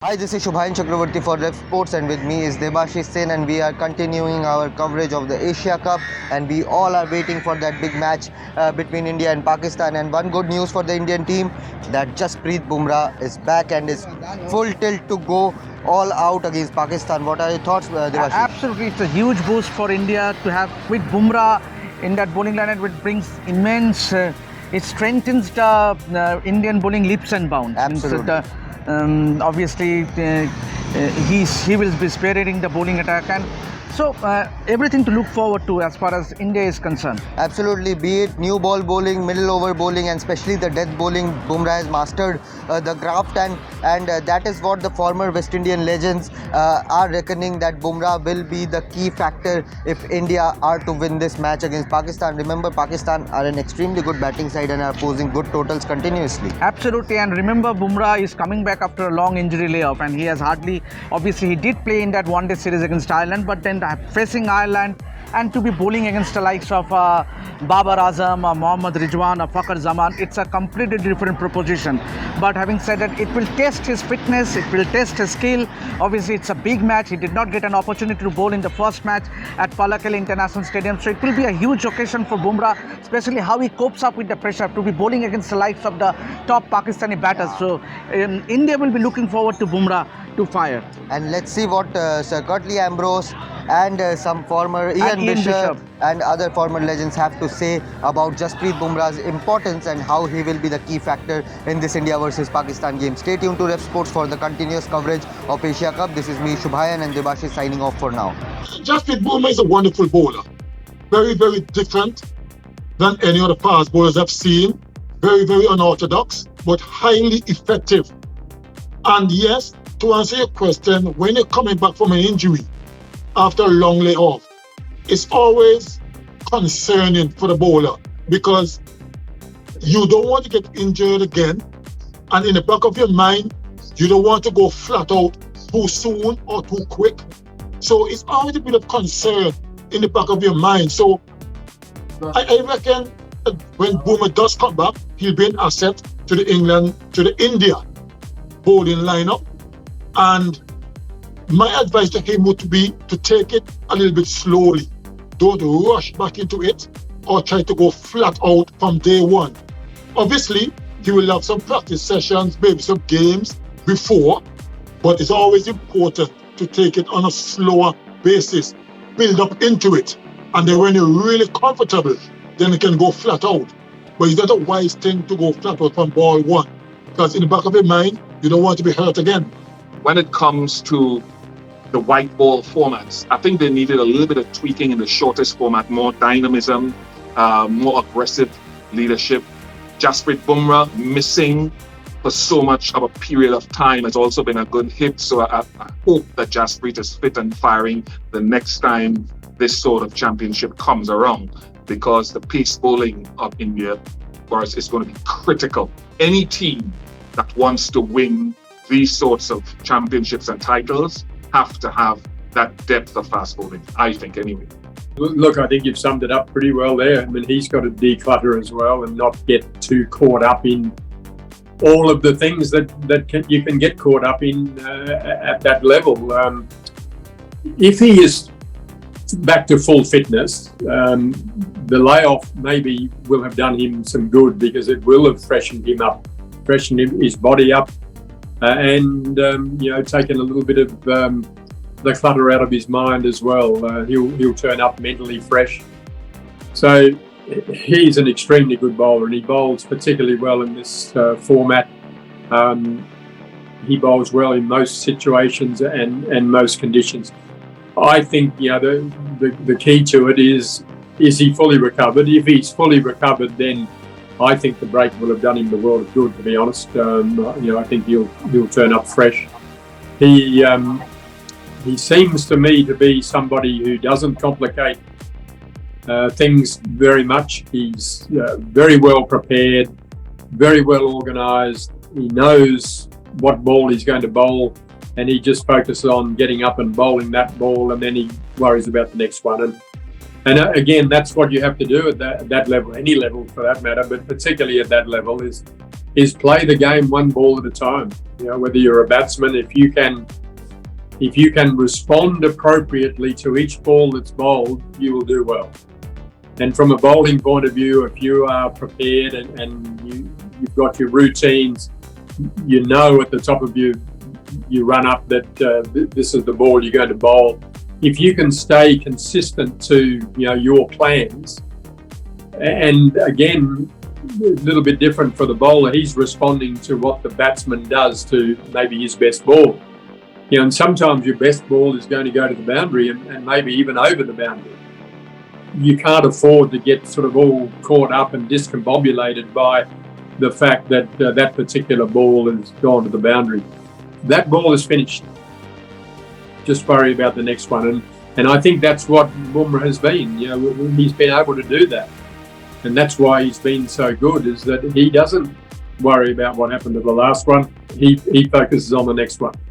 Hi, this is Subhayan Chakraborty for RevSportz, and with me is Debasis, and we are continuing our coverage of the Asia Cup, and we all are waiting for that big match between India and Pakistan. And one good news for the Indian team, that Jasprit Bumrah is back and is full tilt to go all out against Pakistan. What are your thoughts, Debasis? Absolutely, it's a huge boost for India to have with Bumrah in that bowling lineup. It brings immense, it strengthens the Indian bowling leaps and bounds. Absolutely. Obviously, he will be spearheading the bowling attack, and so everything to look forward to as far as India is concerned. Absolutely, be it new ball bowling, middle over bowling, and especially the death bowling, Bumrah has mastered the craft, and that is what the former West Indian legends are reckoning, that Bumrah will be the key factor if India are to win this match against Pakistan. Remember, Pakistan are an extremely good batting side and are posing good totals continuously. Absolutely, and remember, Bumrah is coming back after a long injury layoff, and he has hardly, obviously he did play in that one-day series against Ireland, but then facing Ireland and to be bowling against the likes of Babar Azam or Mohammad Rizwan or Fakhar Zaman, it's a completely different proposition. But having said that, it will test his fitness, it will test his skill. Obviously, it's a big match. He did not get an opportunity to bowl in the first match at Palakal International Stadium, so it will be a huge occasion for Bumrah, especially how he copes up with the pressure to be bowling against the likes of the top Pakistani batters. So India will be looking forward to Bumrah to fire. And let's see what Sir Curtly Ambrose and some former Ian Bishop and other former legends have to say about Jasprit Bumrah's importance and how he will be the key factor in this India versus Pakistan game. Stay tuned to RevSportz for the continuous coverage of Asia Cup. This is me, Subhayan, and Debasis signing off for now. Jasprit Bumrah is a wonderful bowler. Very, very different than any other fast bowlers I've seen. Very, very unorthodox, but highly effective. And yes, to answer your question, when you're coming back from an injury after a long layoff, it's always concerning for the bowler because you don't want to get injured again, and in the back of your mind, you don't want to go flat out too soon or too quick. So it's always a bit of concern in the back of your mind. So I reckon when Bumrah does come back, he'll be an asset to the India bowling lineup. And my advice to him would be to take it a little bit slowly. Don't rush back into it or try to go flat out from day one. Obviously, he will have some practice sessions, maybe some games before, but it's always important to take it on a slower basis, build up into it, and then when you're really comfortable, then you can go flat out. But it's not a wise thing to go flat out from ball one, because in the back of your mind, you don't want to be hurt again. When it comes to the white ball formats, I think they needed a little bit of tweaking in the shortest format, more dynamism, more aggressive leadership. Jasprit Bumrah missing for so much of a period of time has also been a good hit. So I hope that Jasprit is fit and firing the next time this sort of championship comes around, because the pace bowling of India for us is going to be critical. Any team that wants to win these sorts of championships and titles have to have that depth of fast bowling, I think, anyway. Look, I think you've summed it up pretty well there. I mean, he's got to declutter as well and not get too caught up in all of the things that you can get caught up in at that level. If he is back to full fitness, the layoff maybe will have done him some good, because it will have freshened him up, freshened his body up, and taken a little bit of the clutter out of his mind as well. He'll turn up mentally fresh. So he's an extremely good bowler, and he bowls particularly well in this format. He bowls well in most situations and most conditions. I think the key to it is he fully recovered? If he's fully recovered, then I think the break will have done him the world of good, to be honest. I think he'll turn up fresh. He seems to me to be somebody who doesn't complicate things very much. He's very well prepared, very well organised. He knows what ball he's going to bowl, and he just focuses on getting up and bowling that ball, and then he worries about the next one. And again, that's what you have to do at that level, any level for that matter, but particularly at that level, is is play the game one ball at a time. You know, whether you're a batsman, if you can respond appropriately to each ball that's bowled, you will do well. And from a bowling point of view, if you are prepared and you've got your routines, you know at the top of your run up that this is the ball you're going to bowl. If you can stay consistent to your plans, and again, a little bit different for the bowler, he's responding to what the batsman does to maybe his best ball. And sometimes your best ball is going to go to the boundary and maybe even over the boundary. You can't afford to get sort of all caught up and discombobulated by the fact that that particular ball has gone to the boundary. That ball is finished. Just worry about the next one. And I think that's what Bumrah has been. He's been able to do that. And that's why he's been so good, is that he doesn't worry about what happened to the last one. He focuses on the next one.